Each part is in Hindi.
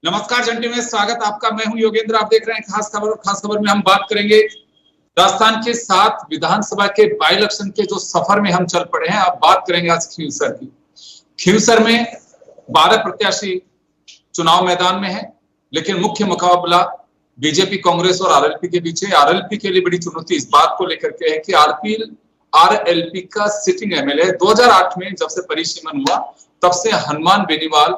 नमस्कार जंटी में स्वागत आपका। मैं हूं योगेंद्र। आप देख रहे हैं खास खबर। और खास खबर में हम बात करेंगे राजस्थान के 7 विधानसभा के बाई इलेक्शन के जो सफर में हम चल पड़े हैं। आप बात करेंगे आज खींवसर की। खींवसर में 12 प्रत्याशी चुनाव मैदान में है, लेकिन मुख्य मुकाबला बीजेपी, कांग्रेस और आरएलपी के बीच है। आरएलपी के लिए बड़ी चुनौती इस बात को लेकर के है कि आरएलपी का सिटिंग एमएलए 2008 में जब से परिसीमन हुआ तब से हनुमान बेनीवाल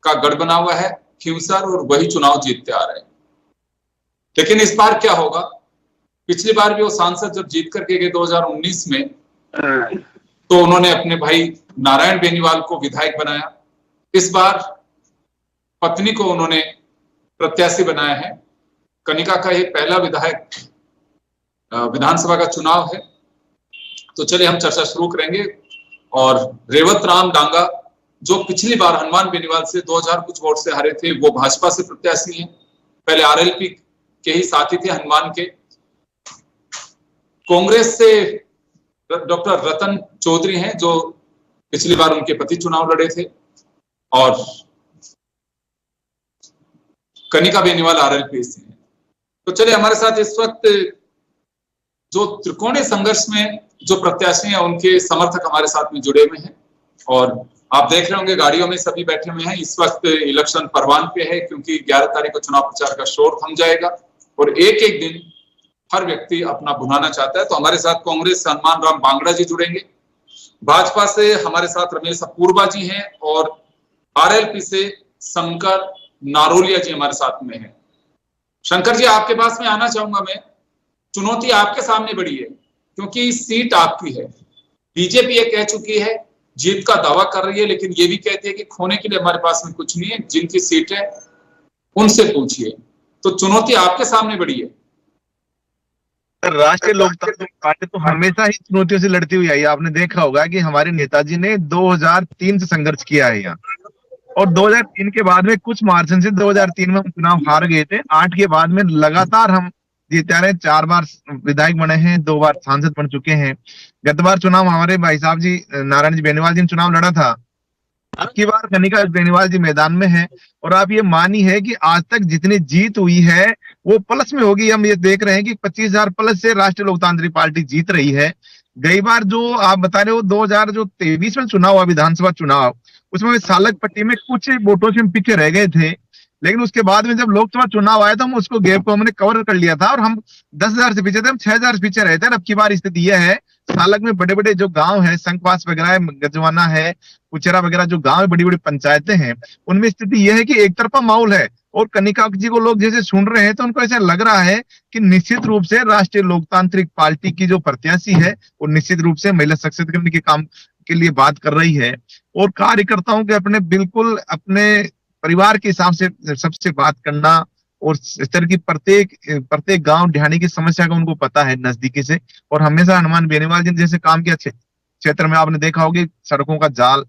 का गढ़ बना हुआ है खींवसर, और वही चुनाव जीतते आ रहे हैं। लेकिन इस बार क्या होगा? पिछली बार भी वो सांसद जब जीत करके गए 2019 में, तो उन्होंने अपने भाई नारायण बेनीवाल को विधायक बनाया। इस बार पत्नी को उन्होंने प्रत्याशी बनाया है। कनिका का ये पहला विधानसभा का चुनाव है। तो चलिए हम चर्चा शुरू करेंगे। और रेवत राम डांगा, जो पिछली बार हनुमान बेनीवाल से 2000 कुछ वोट से हारे थे, वो भाजपा से प्रत्याशी हैं। पहले आरएलपी के ही साथी थे हनुमान के। कांग्रेस से डॉक्टर रतन चौधरी हैं, जो पिछली बार उनके पति चुनाव लड़े थे। और कनिका बेनीवाल आरएलपी से हैं। तो चलिए हमारे साथ इस वक्त जो त्रिकोणीय संघर्ष में जो प्रत्याशी हैं, उनके समर्थक हमारे साथ में जुड़े हुए हैं। और आप देख रहे होंगे गाड़ियों में सभी बैठे हुए हैं। इस वक्त इलेक्शन परवान पे है, क्योंकि 11 तारीख को चुनाव प्रचार का शोर थम जाएगा और एक एक दिन हर व्यक्ति अपना भुनाना चाहता है। तो हमारे साथ कांग्रेस से हनुमान राम बांगड़ा जी जुड़ेंगे, भाजपा से हमारे साथ रमेश अपूर्वा जी हैं, और आरएलपी से शंकर नारोलिया जी हमारे साथ में हैं। शंकर जी, आपके पास में आना चाहूंगा मैं। चुनौती आपके सामने बड़ी है, क्योंकि सीट आपकी है। बीजेपी ये कह चुकी है, जीत का दावा कर रही है, लेकिन ये भी कहती है कि खोने के लिए हमारे पास में कुछ नहीं है। जिनकी सीट है उनसे पूछिए। तो चुनौती आपके सामने बड़ी है। राष्ट्रीय लोकतांत्रिक पार्टी तो हमेशा ही चुनौतियों से लड़ती हुई आई है। आपने देखा होगा कि हमारे नेताजी ने 2003 से संघर्ष किया है यहाँ, और 2003 के बाद में कुछ मार्जिन से 2003 में हम चुनाव हार गए थे। 8 के बाद में लगातार हम जीते आ रहे हैं। 4 बार विधायक बने हैं, 2 बार सांसद बन चुके हैं। गत बार चुनाव हमारे भाई साहब जी नारायण जी बेनीवाल जी ने चुनाव लड़ा था। अब की बार कनिका बेनीवाल जी मैदान में है, और आप ये मानी है कि आज तक जितनी जीत हुई है वो प्लस में होगी। हम ये देख रहे हैं कि 25,000 प्लस से राष्ट्रीय लोकतांत्रिक पार्टी जीत रही है। गई बार जो आप बता रहे हो 2023 में चुनाव हुआ, विधानसभा चुनाव, उसमें सालक पट्टी में कुछ वोटों से हम पीछे रह गए थे। लेकिन उसके बाद में जब लोकसभा चुनाव आया तो हम उसको गैप को हमने कवर कर लिया था, और हम 10,000 से पीछे थे, हम 6,000 से पीछे रहते हैं। अब की बार स्थिति यह है, सालक में बड़े बड़े जो गांव है, संखपास वगैरह है, गजवाना है, कुचेरा वगैरह जो गांव है, बड़ी बड़ी पंचायतें हैं, उनमें स्थिति यह है कि एक तरफा माहौल है। और कनिका जी को लोग जैसे सुन रहे हैं तो उनको ऐसा लग रहा है कि निश्चित रूप से राष्ट्रीय लोकतांत्रिक पार्टी की जो प्रत्याशी है वो निश्चित रूप से महिला सशक्तिकरण के काम के लिए बात कर रही है, और कार्यकर्ताओं के अपने बिल्कुल अपने परिवार के हिसाब से सबसे बात करना, और इस तरह की प्रत्येक गांव ढाणी की समस्या का उनको पता है नजदीकी से। और हमेशा हनुमान बेनीवाल जी ने जैसे काम किया क्षेत्र में, आपने देखा होगा सड़कों का जाल,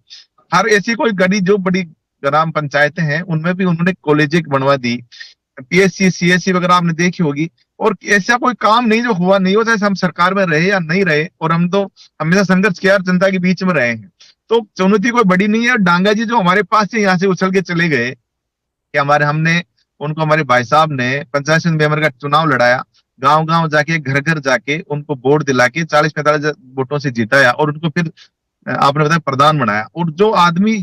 हर ऐसी कोई गली जो बड़ी ग्राम पंचायतें हैं उनमें भी उन्होंने कॉलेज बनवा दी, पीएससी सीएससी वगैरह आपने देखी होगी। और ऐसा कोई काम नहीं जो हुआ नहीं हो, चाहे हम सरकार में रहे या नहीं रहे, और हम तो हमेशा संघर्ष किया और जनता के बीच में रहे हैं। तो चुनौती कोई बड़ी नहीं है। डांगा जी जो हमारे पास से यहाँ से उछल के चले गए कि हमने उनको, हमारे भाई साहब ने पंचायत समिति मेंबर का चुनाव लड़ाया, गांव गांव जाके घर घर जाके उनको वोट दिला के 40-45 वोटों से जिताया, और उनको फिर आपने बताया प्रधान बनाया। और जो आदमी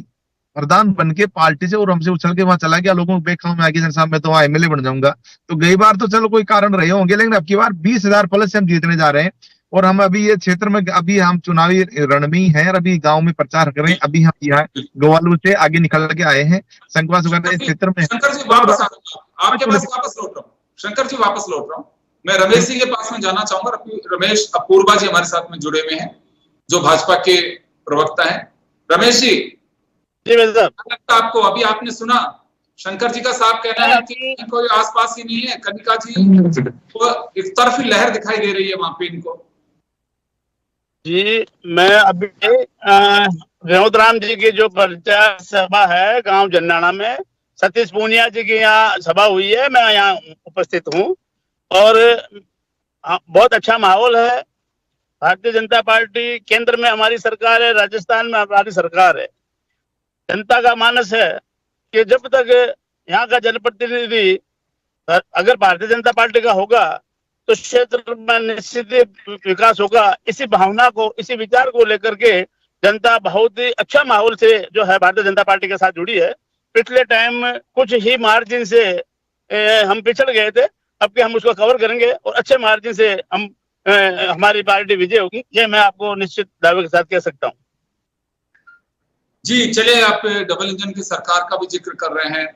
प्रधान बन के पार्टी से और हमसे उछल के वहां चला गया, लोगों को बेखाओ में आगे साहब मैं तो वहां एमएलए बन जाऊंगा। तो गई बार तो चलो कोई कारण रहे होंगे, लेकिन अब की बार 20,000 प्लस से हम जीतने जा रहे हैं। और हम अभी ये क्षेत्र में अभी हम चुनावी रण में हैं, और अभी गांव में प्रचार कर रहे हैं। अभी हम यहाँ गोवालू से आगे निकल के आए हैं, संकवास वगैरह क्षेत्र में। शंकर जी वापस आपके पास वापस लौट रहा हूँ। शंकर जी वापस लौट रहा हूँ। मैं रमेश जी के पास में जाना चाहूंगा। रमेश अपूर्वा जी हमारे साथ में जुड़े हुए हैं, जो भाजपा के प्रवक्ता हैं। रमेश जी, लगता आपको? अभी आपने सुना शंकर जी का साफ कहना है कि कोई आसपास ही नहीं है। कनिका जी तो एक तरफी लहर दिखाई दे रही है वहां पे इनको। जी, मैं अभी विनोद राम जी की जो प्रचार सभा है गांव जन्नाना में, सतीश पूनिया जी की यहाँ सभा हुई है, मैं यहाँ उपस्थित हूँ। और बहुत अच्छा माहौल है। भारतीय जनता पार्टी केंद्र में हमारी सरकार है, राजस्थान में हमारी सरकार है। जनता का मानस है कि जब तक यहाँ का जनप्रतिनिधि अगर भारतीय जनता पार्टी का होगा तो क्षेत्र में निश्चित ही विकास होगा। इसी भावना को, इसी विचार को लेकर के जनता बहुत ही अच्छा माहौल से जो है भारतीय जनता पार्टी के साथ जुड़ी है। पिछले टाइम कुछ ही मार्जिन से हम पिछड़ गए थे, अब के हम उसको कवर करेंगे और अच्छे मार्जिन से हम हमारी पार्टी विजय होगी, ये मैं आपको निश्चित दावे के साथ कह सकता हूँ। जी चलिए, आप डबल इंजन की सरकार का भी जिक्र कर रहे हैं,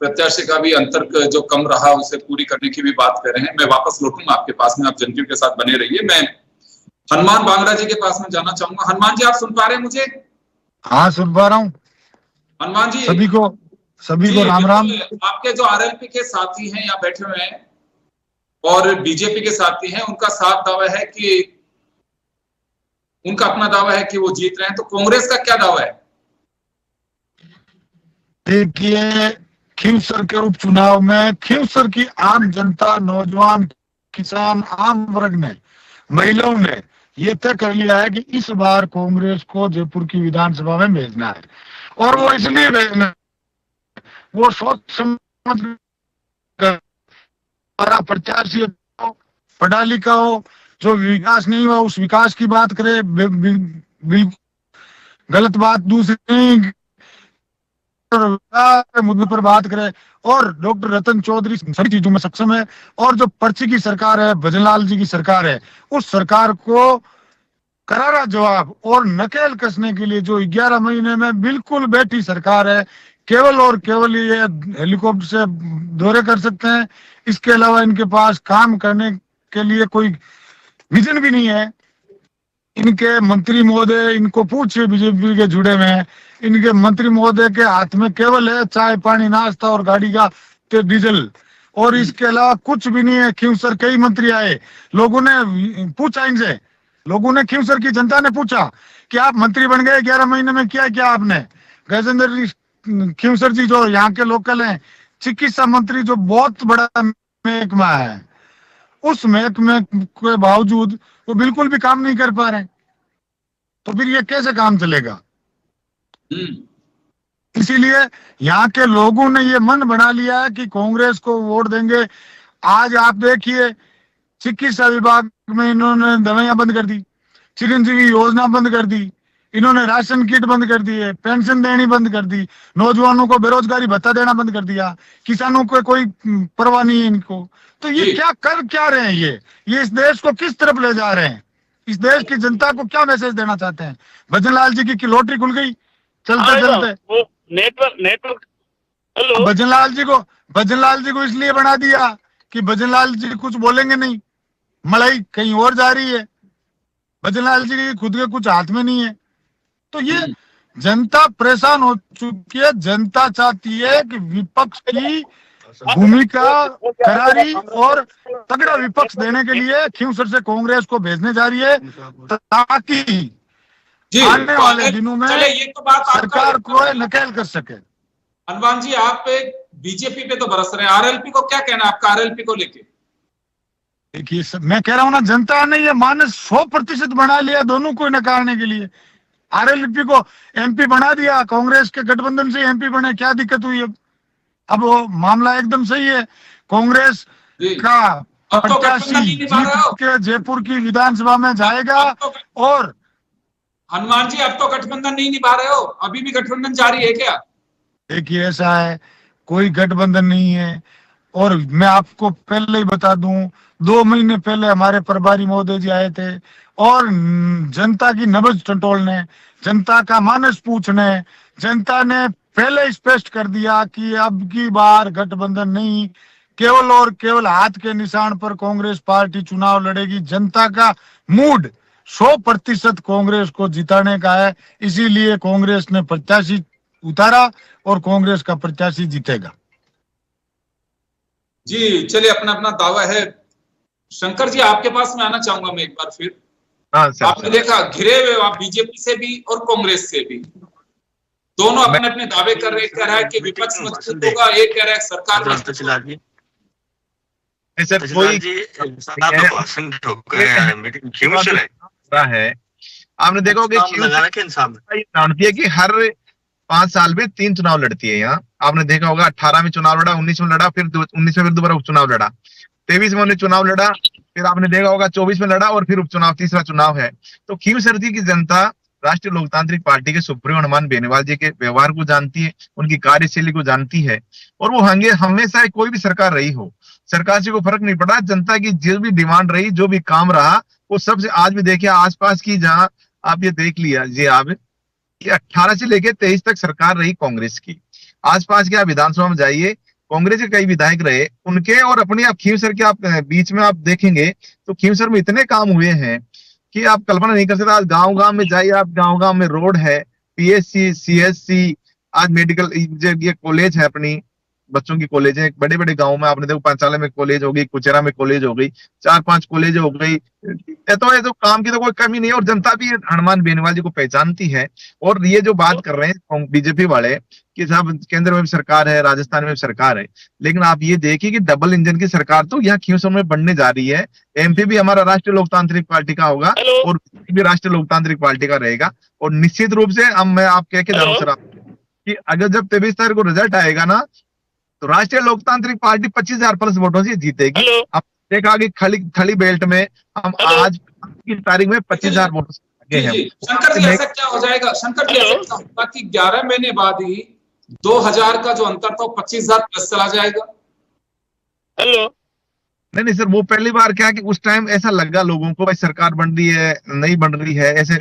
प्रत्याशी का भी अंतर जो कम रहा उसे पूरी करने की भी बात कर रहे हैं। मैं वापस लौटूंगा आपके पास में, आप जनता के साथ बने रहिए। मैं हनुमान बांगड़ा जी के पास में जाना चाहूंगा। हनुमान जी, आप सुन पा रहे हैं मुझे? हाँ, सुन पा रहा हूँ। हनुमान जी, सभी को राम राम। आपके जो आरएलपी के साथी हैं यहाँ बैठे हुए हैं और बीजेपी के साथी हैं, उनका साफ दावा है कि उनका अपना दावा है कि वो जीत रहे हैं, तो कांग्रेस का क्या दावा है? देखिए, खींवसर के उपचुनाव में खींवसर की आम जनता, नौजवान, किसान, आम वर्ग ने, महिलाओं ने ये तय कर लिया है कि इस बार कांग्रेस को जयपुर की विधानसभा में भेजना है। और वो इसलिए भेजना है, वो सोच समझ हमारा प्रत्याशी पढ़ा लिखा हो, जो विकास नहीं हुआ उस विकास की बात करे, गलत बात दूसरी मुद्दे पर बात करे। और डॉक्टर रतन चौधरी सभी चीजों में सक्षम है। और जो पर्ची की सरकार है, भजनलाल जी की सरकार है, उस सरकार को करारा जवाब और नकेल कसने के लिए जो 11 महीने में बिल्कुल बैठी सरकार है, केवल और केवल ये हेलीकॉप्टर से दौरे कर सकते हैं। इसके अलावा इनके पास काम करने के लिए कोई विजन भी नहीं है। इनके मंत्री महोदय, इनको पूछिए बीजेपी के जुड़े में है, इनके मंत्री महोदय के हाथ में केवल है चाय पानी नाश्ता और गाड़ी का डीजल, और इसके अलावा कुछ भी नहीं है। खींवसर कई मंत्री आए, लोगों ने पूछा इनसे, लोगों ने, खींवसर की जनता ने पूछा कि आप मंत्री बन गए 11 महीने में, क्या क्या आपने? गजेंद्र खींवसर जी जो यहाँ के लोकल हैं, चिकित्सा मंत्री जो बहुत बड़ा महकमा है, उस महकमे के बावजूद वो बिल्कुल भी काम नहीं कर पा रहे, तो फिर ये कैसे काम चलेगा? इसीलिए यहाँ के लोगों ने ये मन बना लिया है कि कांग्रेस को वोट देंगे। आज आप देखिए, चिकित्सा विभाग में इन्होंने दवाइयां बंद कर दी, चिरंजीवी योजना बंद कर दी, इन्होंने राशन किट बंद कर दिए, पेंशन देनी बंद कर दी, नौजवानों को बेरोजगारी भत्ता देना बंद कर दिया, किसानों को कोई परवाह नहीं है इनको। तो ये क्या कर क्या रहे हैं? ये इस देश को किस तरफ ले जा रहे हैं? इस देश की जनता को क्या मैसेज देना चाहते हैं? भजनलाल जी की लॉटरी खुल गई चलते चलते। नेटवर्क हेलो, भजनलाल जी को इसलिए बना दिया कि भजनलाल जी कुछ बोलेंगे नहीं, मलाई कहीं और जा रही है, भजनलाल जी के खुद के कुछ हाथ में नहीं है। तो ये जनता परेशान हो चुकी है। जनता चाहती है कि विपक्ष की भूमिका करारी और तगड़ा विपक्ष देने के लिए खींवसर से कांग्रेस को भेजने जा रही है, ताकि आने वाले दिनों में सरकार को नकेल कर सके। हनुमान जी, आप बीजेपी पे तो बरस रहे हैं, आरएलपी को क्या कहना है आपका आरएलपी को लेके? देखिए, मैं कह रहा हूँ ना, जनता ने ये मानस 100% बना लिया दोनों को नकारने के लिए। आरएलपी को एमपी बना दिया, कांग्रेस के गठबंधन से एमपी बने, क्या दिक्कत हुई? अब वो मामला एकदम सही है। कांग्रेस का प्रत्याशी जीत के जयपुर की विधानसभा में जाएगा। और हनुमान जी, अब तो गठबंधन नहीं निभा रहे हो, अभी भी गठबंधन जारी है क्या? देखिए, ऐसा है, कोई गठबंधन नहीं है। और मैं आपको पहले ही बता दूं, 2 महीने पहले हमारे प्रभारी महोदय जी आए थे और जनता की नब्ज टटोलने, जनता का मानस पूछने, जनता ने पहले स्पष्ट कर दिया कि अब की बार गठबंधन नहीं, केवल और केवल हाथ के निशान पर कांग्रेस पार्टी चुनाव लड़ेगी। जनता का मूड 100% कांग्रेस को जिताने का है, इसीलिए कांग्रेस ने प्रत्याशी उतारा और कांग्रेस का प्रत्याशी जीतेगा। जी चलिए, अपना अपना दावा है। शंकर जी, आपके पास में आना चाहूंगा मैं एक बार फिर। आपने देखा, घिरे हुए आप बीजेपी से भी और कांग्रेस से भी, दोनों अपने अपने दावे कर रहे, कह रहा है कि विपक्ष मजबूत होगा, एक कह रहा है सरकार मजबूत है। आपने देखा होगा कि हर 5 साल में 3 चुनाव लड़ती है यहाँ। आपने देखा होगा 18 में चुनाव लड़ा, 19 में लड़ा, फिर 19 में फिर दोबारा उपचुनाव लड़ा, 23 में उन्हें चुनाव लड़ा, फिर आपने देखा होगा 24 में लड़ा और फिर उपचुनाव, तीसरा चुनाव है। तो खींवसर की जनता राष्ट्रीय लोकतांत्रिक पार्टी के सुप्रीमो हनुमान बेनीवाल जी के व्यवहार को जानती है, उनकी कार्यशैली को जानती है, और वो हमेशा कोई भी सरकार रही हो, सरकार से कोई फर्क नहीं पड़ा। जनता की जो भी डिमांड रही, जो भी काम रहा, वो सबसे, आज भी देखिए आसपास की, जहां आप ये देख लिया जी आप कि 18 से लेके 23 तक सरकार रही कांग्रेस की। आसपास के आप विधानसभा में जाइए, कांग्रेस के कई विधायक रहे, उनके और अपने आप खींवसर के आप बीच में आप देखेंगे तो खींवसर में इतने काम हुए हैं कि आप कल्पना नहीं कर सकते। आज गांव गांव में जाइए आप, गांव गांव में रोड है, पीएचसी, सीएचसी, आज मेडिकल ये कॉलेज है, अपनी बच्चों की कॉलेज है बड़े बड़े गांव में। आपने देखो पांचाला में कॉलेज हो गई, कुचेरा में कॉलेज हो गई, 4-5 कॉलेज हो गई। ये तो काम की तो कोई कमी नहीं है, और जनता भी हनुमान बेनीवाल जी को पहचानती है। और ये जो बात कर रहे हैं बीजेपी वाले कि साहब केंद्र में भी सरकार है, राजस्थान में भी सरकार है, लेकिन आप ये देखिए कि डबल इंजन की सरकार तो यहाँ खींवसर में बनने जा रही है। एमपी भी हमारा राष्ट्रीय लोकतांत्रिक पार्टी का होगा और भी राष्ट्रीय लोकतांत्रिक पार्टी का रहेगा। और निश्चित रूप से अब मैं आप कह के जा रहा हूँ सर कि अगर जब 23 तारीख को रिजल्ट आएगा ना, तो राष्ट्रीय लोकतांत्रिक पार्टी 25,000 प्लस वोटों से जीतेगी। अब देखा कि थली बेल्ट में हम आज की तारीख में 25,000 वोटों से आगे हैं। शंकर जी ऐसा क्या हो जाएगा, शंकर जी ऐसा क्या होगा कि 11 महीने बाद ही 2000 का जो अंतर था 25,000 प्लस चला जाएगा? हेलो, नहीं सर, वो पहली बार क्या कि उस टाइम ऐसा लगा लोगों को भाई सरकार बन रही है, नहीं बन रही है, ऐसे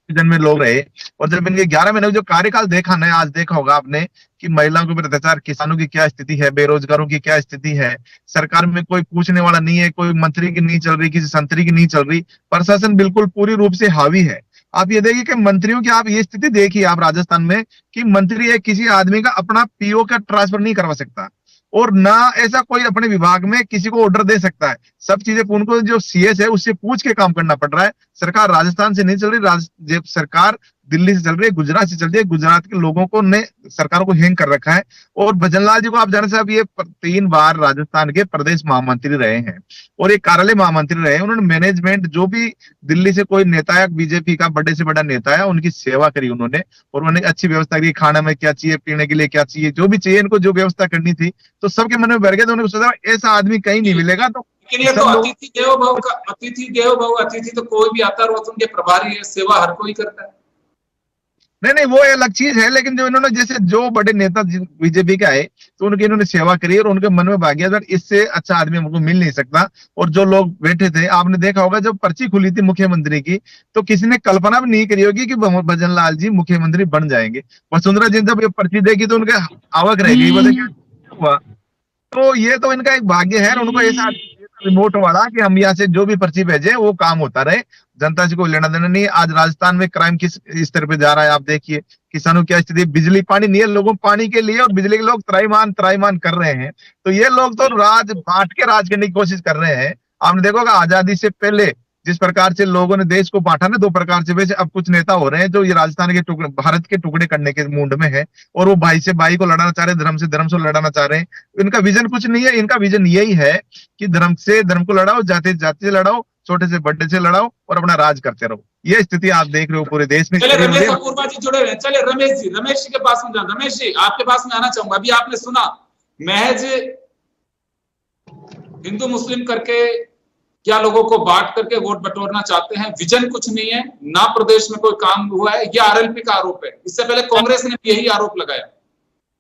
जन में लोग रहे। और जब इनके 11 महीने जो कार्यकाल देखा ना, आज देखा होगा आपने कि महिलाओं के ऊपर अत्याचार, किसानों की क्या स्थिति है, बेरोजगारों की क्या स्थिति है, सरकार में कोई पूछने वाला नहीं है, कोई मंत्री की नहीं चल रही, किसी संतरी की नहीं चल रही, प्रशासन बिल्कुल पूरी रूप से हावी है। आप ये देखिए कि मंत्रियों की आप ये स्थिति देखिए आप राजस्थान में कि मंत्री है किसी आदमी का अपना पीओ का ट्रांसफर नहीं करवा सकता, और ना ऐसा कोई अपने विभाग में किसी को ऑर्डर दे सकता है। सब चीजें उनको जो सीएस है उससे पूछ के काम करना पड़ रहा है। सरकार राजस्थान से नहीं चल रही, सरकार दिल्ली से चल रही है, गुजरात से चल रही है। गुजरात के लोगों को ने सरकारों को हैंग कर रखा है। और भजनलाल जी को आप जाने साहब, ये 3 बार राजस्थान के प्रदेश महामंत्री रहे हैं और एक कार्यालय महामंत्री रहे हैं। उन्होंने मैनेजमेंट, जो भी दिल्ली से कोई नेता है, बीजेपी का बड़े से बड़ा नेता है, उनकी सेवा करी उन्होंने, और उन्होंने अच्छी व्यवस्था करी, खाना में क्या चाहिए, पीने के लिए क्या चाहिए, जो भी चाहिए इनको, जो व्यवस्था करनी थी, तो सबके मन में भर गया। तो उन्होंने सोचा ऐसा आदमी कहीं नहीं मिलेगा। तो लेकिन ये तो अतिथि देवो भव का, अतिथि देवो भव, अतिथि तो कोई भी आता है, उनके प्रभारी है, सेवा हर कोई करता है। नहीं वो अलग चीज है, लेकिन जो इन्होंने, जैसे जो बड़े नेता बीजेपी के आए तो उनकी इन्होंने सेवा करी और उनके मन में भाग्य, अगर इससे अच्छा आदमी हमको मिल नहीं सकता। और जो लोग बैठे थे, आपने देखा होगा जब पर्ची खुली थी मुख्यमंत्री की, तो किसी ने कल्पना भी नहीं करी होगी कि भजनलाल जी मुख्यमंत्री बन जाएंगे। वसुंधरा जी जब ये पर्ची देखी तो उनके आवक रह गई, बोले क्या हुआ। तो ये तो इनका एक भाग्य है, उनको ऐसा रिमोट वाला कि हम यहाँ से जो भी पर्ची भेजे वो काम होता रहे, जनता से कोई लेना देना नहीं। आज राजस्थान में क्राइम किस स्तर पे जा रहा है आप देखिए, किसानों की क्या स्थिति, बिजली पानी नहीं है लोगों, पानी के लिए और बिजली के लोग त्राईमान कर रहे हैं। तो ये लोग तो बांट के राज करने की कोशिश कर रहे हैं। आपने देखोगा आजादी से पहले जिस प्रकार से लोगों ने देश को बांटा ना 2 प्रकार से, वैसे अब कुछ नेता हो रहे हैं जो ये राजस्थान के टुकड़े, भारत के टुकड़े करने के मूड में है, और वो भाई से भाई को लड़ाना चाह रहे हैं, धर्म से धर्म से लड़ाना चाह रहे हैं। इनका विजन कुछ नहीं है, इनका विजन यही है कि धर्म से धर्म को लड़ाओ, जाति जाति से लड़ाओ, छोटे से बड़े से लड़ाओ और अपना राज करते रहो। ये स्थिति आप देख रहे हो पूरे देश में। चले रमेश अपूर्वा जी जुड़े हुए, चले रमेश जी के पास में जाना। रमेश जी आपके पास में आना चाहूंगा। अभी आपने सुना महज हिंदू मुस्लिम करके क्या लोगों को बांट करके वोट बटोरना चाहते हैं, विजन कुछ नहीं है ना, प्रदेश में कोई काम हुआ है, ये आरएलपी का आरोप है। इससे पहले कांग्रेस ने यही आरोप लगाया।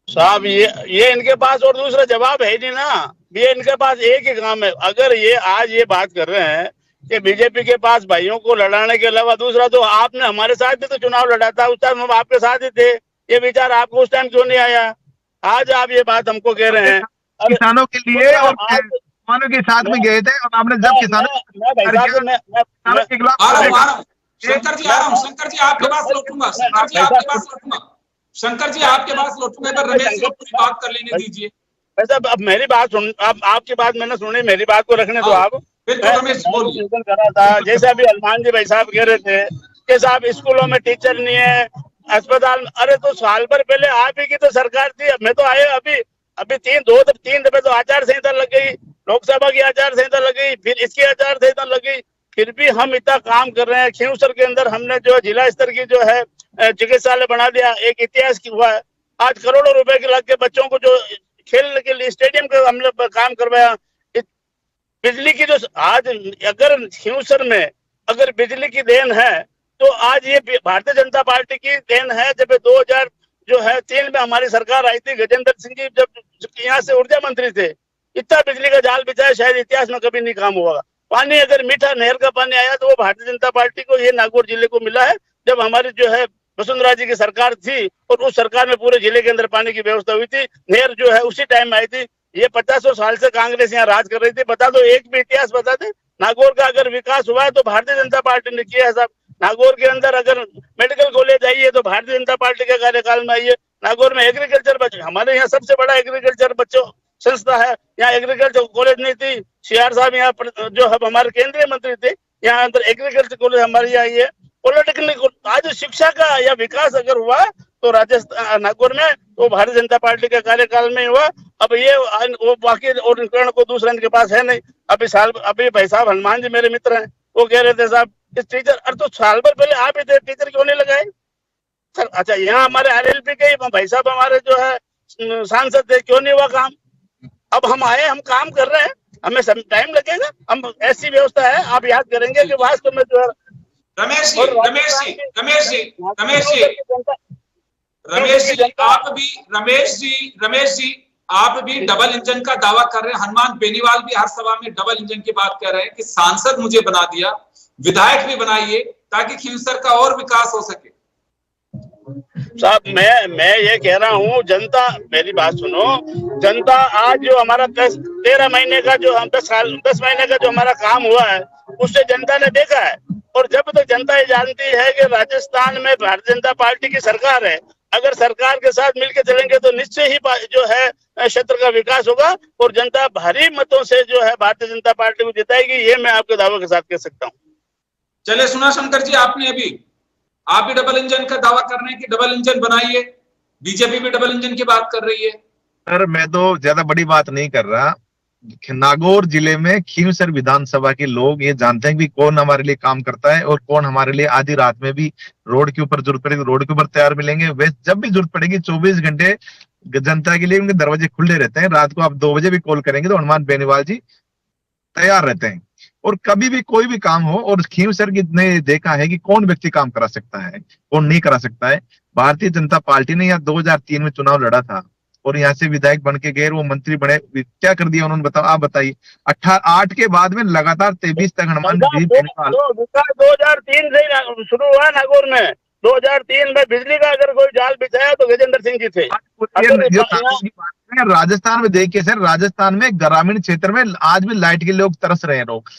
साहब ये इनके पास और दूसरा जवाब है नहीं ना, ये इनके पास एक ही काम है। अगर ये आज ये बात कर रहे हैं कि बीजेपी के पास भाइयों को लड़ाने के अलावा दूसरा, तो आपने हमारे साथ भी तो चुनाव लड़ा था, उस टाइम हम आपके साथ ही थे। ये विचार आपको उस टाइम क्यों नहीं आया? आज आप ये बात हमको कह रहे हैं किसानों के लिए, और किसानों के साथ में गए थे, और आपने जब किसानों शंकर जी आ रहा हूँ, शंकर जी आपके पास लौटूंगा, शंकर जी आपके पास लौटूंगा, शंकर जी आपके पास लौटूंगा। एक बार रमेश जी को पूरी बात कर लेने दीजिए। वैसे अब मेरी बात सुन, अब आपकी बात मैंने सुनी, मेरी बात को रखने दो आप। करा था जैसे अभी हनुमान जी भाई साहब कह रहे थे कि साहब स्कूलों में टीचर नहीं है, अस्पताल, अरे तो साल भर पहले आप ही की तो सरकार थी, मैं तो आए अभी 3 दफे तो आचार संहिता लग गई, लोकसभा की आचार संहिता लग गई, फिर इसकी आचार संहिता लग गई, फिर भी हम इतना काम कर रहे हैं। खींवसर के अंदर हमने जो जिला स्तर की जो है चिकित्सालय बना दिया, एक इतिहास की हुआ है। आज करोड़ों रुपए के लग के बच्चों को जो खेलने के लिए स्टेडियम का हम लोग काम करवाया। बिजली की जो आज अगर खियूसर में अगर बिजली की देन है तो आज ये भारतीय जनता पार्टी की देन है। जब 2003 में हमारी सरकार आई थी, गजेंद्र सिंह जी जब यहाँ से ऊर्जा मंत्री थे, इतना बिजली का जाल बिछाया, शायद इतिहास में कभी नहीं काम हुआ। पानी अगर मीठा नहर का पानी आया तो वो भारतीय जनता पार्टी को, ये नागौर जिले को मिला है। जब हमारी जो है वसुंधरा जी की सरकार थी और उस सरकार में पूरे जिले के अंदर पानी की व्यवस्था हुई थी, नहर जो है उसी टाइम में आई थी। ये 50 साल से कांग्रेस यहाँ राज कर रही थी। बता दो, एक भी इतिहास बता दे नागौर का अगर विकास हुआ है तो भारतीय जनता पार्टी ने किया है साहब। नागौर के अंदर अगर मेडिकल कॉलेज आई है तो भारतीय जनता पार्टी के कार्यकाल में आई है। नागौर में एग्रीकल्चर, हमारे यहाँ सबसे बड़ा एग्रीकल्चर बच्चों संस्था है, यहाँ एग्रीकल्चर कॉलेज नहीं थी। सीआर साहब यहाँ जो हमारे केंद्रीय मंत्री थे, यहाँ अंदर एग्रीकल्चर कॉलेज हमारे यहाँ आई है। पॉलिटेक्निक, आज शिक्षा का या विकास अगर हुआ तो राजस्थान नागौर में तो भारतीय जनता पार्टी के कार्यकाल में हुआ। अब ये वो बाकी और उपकरण को दूसरा इनके पास है नहीं। अभी भाई साहब हनुमान जी मेरे मित्र हैं, वो कह रहे थे साहब इस टीचर, अरे तो साल भर पहले आप ही थे, टीचर क्यों नहीं लगाए सर? अच्छा, यहाँ हमारे आरएलपी के भाई साहब हमारे जो है सांसद थे, क्यों नहीं हुआ काम? अब हम आए, हम काम कर रहे हैं, हमें टाइम लगेगा। हम ऐसी व्यवस्था है, आप याद करेंगे कि वास्तव में जो है रमेश जी आप भी डबल इंजन का दावा कर रहे हैं। हनुमान बेनीवाल भी हर सभा में डबल इंजन की बात कर रहे हैं कि सांसद मुझे बना दिया, विधायक भी बनाइए ताकि खियूसर का और विकास हो सके। साहब मैं ये कह रहा हूँ, जनता मेरी बात सुनो। जनता आज जो हमारा 13 महीने का जो 10 महीने का जो हमारा काम हुआ है उससे जनता ने देखा है। और जब तक जनता ये जानती है कि राजस्थान में भारतीय जनता पार्टी की सरकार है, अगर सरकार के साथ मिलकर चलेंगे तो निश्चय ही जो है क्षेत्र का विकास होगा और जनता भारी मतों से जो है भारतीय जनता पार्टी को जिताएगी। ये मैं आपके दावे के साथ कह सकता हूँ। चले सुना शंकर जी, आप भी डबल इंजन का दावा कर रहे हैं कि डबल इंजन बनाइए, बीजेपी भी डबल इंजन की बात कर रही है। सर मैं तो ज्यादा बड़ी बात नहीं कर रहा। नागौर जिले में खियूसर विधानसभा के लोग ये जानते हैं कि कौन हमारे लिए काम करता है और कौन हमारे लिए आधी रात में भी रोड के ऊपर जरूरत पड़ेगी रोड के ऊपर तैयार मिलेंगे। वे जब भी जरूरत पड़ेगी 24 घंटे जनता के लिए उनके दरवाजे खुले रहते हैं। रात को आप 2 बजे भी कॉल करेंगे तो हनुमान बेनीवाल जी तैयार रहते हैं। और कभी भी कोई भी काम हो, और खियूसर ने देखा है कि कौन व्यक्ति काम करा सकता है, कौन नहीं करा सकता है। भारतीय जनता पार्टी ने यहाँ 2003 में चुनाव लड़ा था और यहाँ से विधायक बन के गए, वो मंत्री बने, क्या कर दिया उन्होंने बताओ, आप बताइए। 8 के बाद में लगातार 23 तक हनुमान 2003 से शुरू हुआ नागौर में। 2003 में बिजली का अगर कोई जाल बिछाया तो गजेंद्र सिंह जी थे। राजस्थान में देखिए सर, राजस्थान में ग्रामीण क्षेत्र में आज भी लाइट के लोग तरस रहे हैं। लोग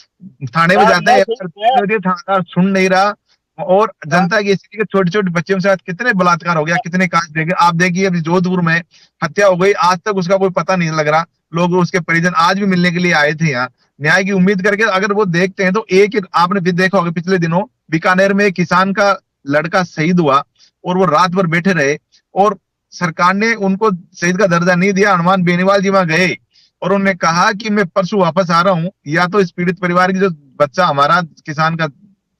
थाने में जाते हैं, थाना सुन नहीं रहा। और जनता की स्थिति के छोटे छोटे बच्चों के साथ कितने बलात्कार हो गया, कितने कांड देखे आप देखिए। अभी जोधपुर में हत्या हो गई, आज तक उसका कोई पता नहीं लग रहा। लोग उसके परिजन आज भी मिलने के लिए आए थे यहाँ, न्याय की उम्मीद करके। अगर वो देखते हैं तो एक आपने भी देखा होगा पिछले दिनों बीकानेर में एक किसान का लड़का शहीद हुआ और वो रात भर बैठे रहे और सरकार ने उनको शहीद का दर्जा नहीं दिया। हनुमान बेनीवाल जी वहां गए और उन्होंने कहा कि मैं परसों वापस आ रहा हूँ, या तो इस पीड़ित परिवार की जो बच्चा हमारा किसान का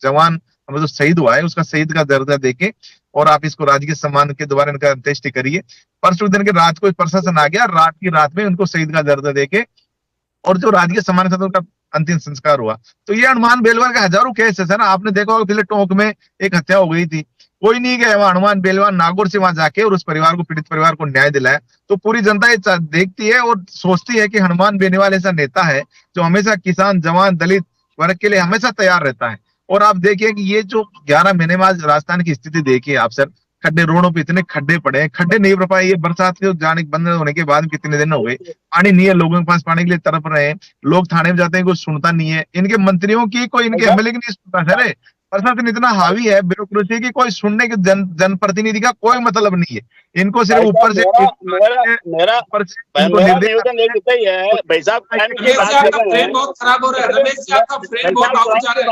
जवान हमें जो शहीद हुआ है उसका शहीद का दर्जा देके और आप इसको राजकीय सम्मान के द्वारा इनका अंत्येष्टि करिए। परसों दिन के रात को प्रशासन आ गया, रात की रात में उनको शहीद का दर्जा देके और जो राजकीय सम्मान के साथ उनका अंतिम संस्कार हुआ। तो ये हनुमान बेनीवाल का हजारों केस है सर। आपने देखा होगा पिछले टोंक में एक हत्या हो गई थी, कोई नहीं गया वहां। हनुमान बेनीवाल नागौर से वहां जाके और उस परिवार को, पीड़ित परिवार को न्याय दिलाया। तो पूरी जनता ये देखती है और सोचती है कि हनुमान बेनीवाल ऐसा नेता है जो हमेशा किसान, जवान, दलित वर्ग के लिए हमेशा तैयार रहता है। और आप देखिए कि ये जो 11 महीने में आज राजस्थान की स्थिति देखिए आप सर, खड्डे, रोडों पे इतने खड्डे पड़े हैं, खड्डे नहीं भर पाए। ये बरसात के जाने बंद होने के बाद कितने दिन हो गए, पानी नहीं है, लोगों के पास पानी के लिए तड़प रहे हैं। लोग थाने में जाते हैं, कोई सुनता नहीं है। इनके मंत्रियों की, कोई इनके एमएलए की नहीं सुनता सर। प्रशासन इतना हावी है ब्यूरोक्रेसी की, कोई सुनने के जनप्रतिनिधि का कोई मतलब नहीं है। इनको सिर्फ ऊपर से मेरा भाई साहब फ्रेम बहुत खराब हो रहा है। रमेश जी आपका फ्रेम बहुत आउट जा रहा है।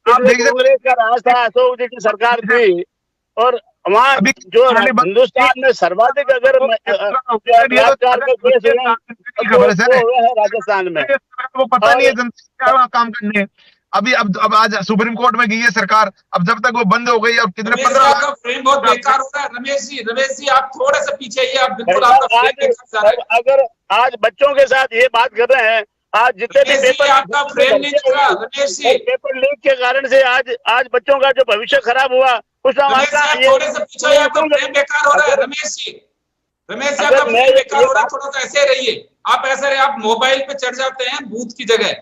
कांग्रेस का राज था, अशोक जी की सरकार थी और वहाँ जो हिंदुस्तान में सर्वाधिक अगर खबर है राजस्थान में वो पता नहीं है जनता काम करने। अभी अब आज सुप्रीम कोर्ट में गई है सरकार, अब जब तक वो बंद हो गई, अब कितने रमेश जी, 15 आपका फ्रेम बहुत बेकार हो रहा है। रमेश जी आप थोड़े से पीछे आइए, आप बिल्कुल आपका फ्रेम बेकार जा रहा है। अगर आज बच्चों के साथ ये बात कर रहे हैं, आज जितने भी रमेश जी, पेपर आपका फ्रेम नहीं दिख रहा रमेश जी। पेपर लीक के कारण से आज बच्चों का जो भविष्य खराब हुआ, उसका रमेश जी आप थोड़े से पीछे आइए, आपका फ्रेम बेकार हो रहा है रमेश जी। रमेश जी आपका फ्रेम बेकार हो रहा है, थोड़ा सा ऐसे रहिए। आप ऐसे रहिए, आप मोबाइल पे चढ़ जाते हैं बूथ की जगह।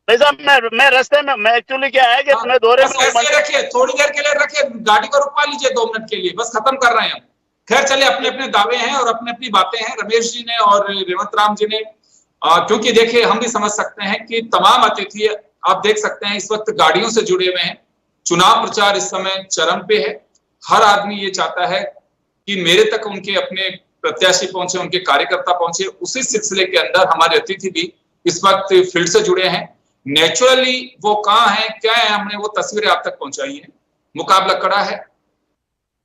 साहब मैं रास्ते में, मैं एक्चुअली क्या है कि मैं दौरे में ऐसे रखिए, थोड़ी देर के लिए रखिए, गाड़ी को रुकवा लीजिए 2 मिनट के लिए, बस खत्म कर रहे हैं हम। खैर चलिए, अपने अपने दावे हैं और अपनी अपनी बातें हैं रमेश जी ने और रेवंत राम जी ने। क्योंकि देखिए हम भी समझ सकते हैं कि तमाम अतिथि आप देख सकते हैं इस वक्त गाड़ियों से जुड़े हुए हैं। चुनाव प्रचार इस समय चरम पे है। हर आदमी ये चाहता है कि मेरे तक उनके अपने प्रत्याशी पहुंचे, उनके कार्यकर्ता पहुंचे। उसी सिलसिले के अंदर हमारे अतिथि भी इस वक्त फील्ड से जुड़े हैं। नेचुरली वो कहाँ है, क्या है, हमने वो तस्वीरें आप तक पहुंचाई है। मुकाबला कड़ा है।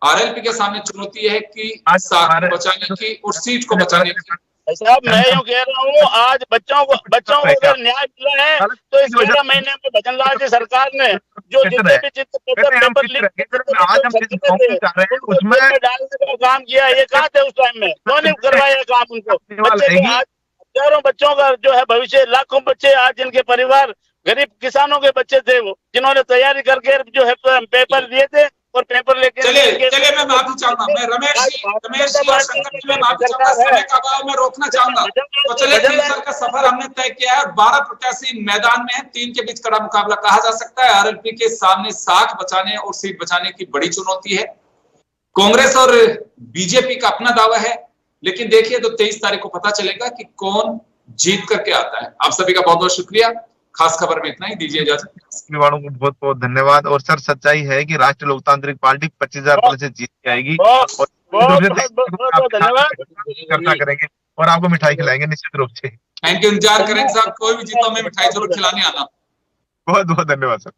आरएलपी के सामने चुनौती है कि साख बचाने की और सीट को बचाने की। साहब मैं यूँ कह रहा हूँ, आज बच्चों को अगर न्याय मिला है तो इस 11 महीने में भजनलाल जी सरकार ने जो जितने भी पेपर लीक उसमें डालने का काम किया, ये कहाँ थे उस टाइम में? कौन ने करवाया काम उनको? बच्चे आज हजारों बच्चों का जो है भविष्य, लाखों बच्चे आज जिनके परिवार गरीब किसानों के बच्चे थे, वो जिन्होंने तैयारी करके जो है पेपर दिए थे और पेपर लेके चलिए मैं माफी चाहूंगा, मैं रमेश जी और शंकर जी, मैं माफी चाहूंगा, समय का अभाव में रोकना चाहूंगा। तो चलिए 3 साल का सफर हमने तय किया है और 12 प्रत्याशी मैदान में है। 3 के बीच कड़ा मुकाबला कहा जा सकता है। आरएलपी के सामने साख बचाने और सीट बचाने की बड़ी चुनौती है। कांग्रेस और बीजेपी का अपना दावा है, लेकिन देखिए तो 23 तारीख को पता चलेगा कि कौन जीत करके आता है। आप सभी का बहुत बहुत शुक्रिया। खास खबर में इतना ही, दीजिए इजाजत। वालों को बहुत बहुत धन्यवाद। और सर सच्चाई है कि राष्ट्रीय लोकतांत्रिक पार्टी 25,000 पद से जीत के आएगी और धन्यवाद चर्चा करेंगे और आपको मिठाई खिलाएंगे निश्चित रूप से। थैंक यू, इंतजार करेंगे साहब, कोई भी जीतो हमें मिठाई जरूर खिलाने आना। बहुत बहुत धन्यवाद सर।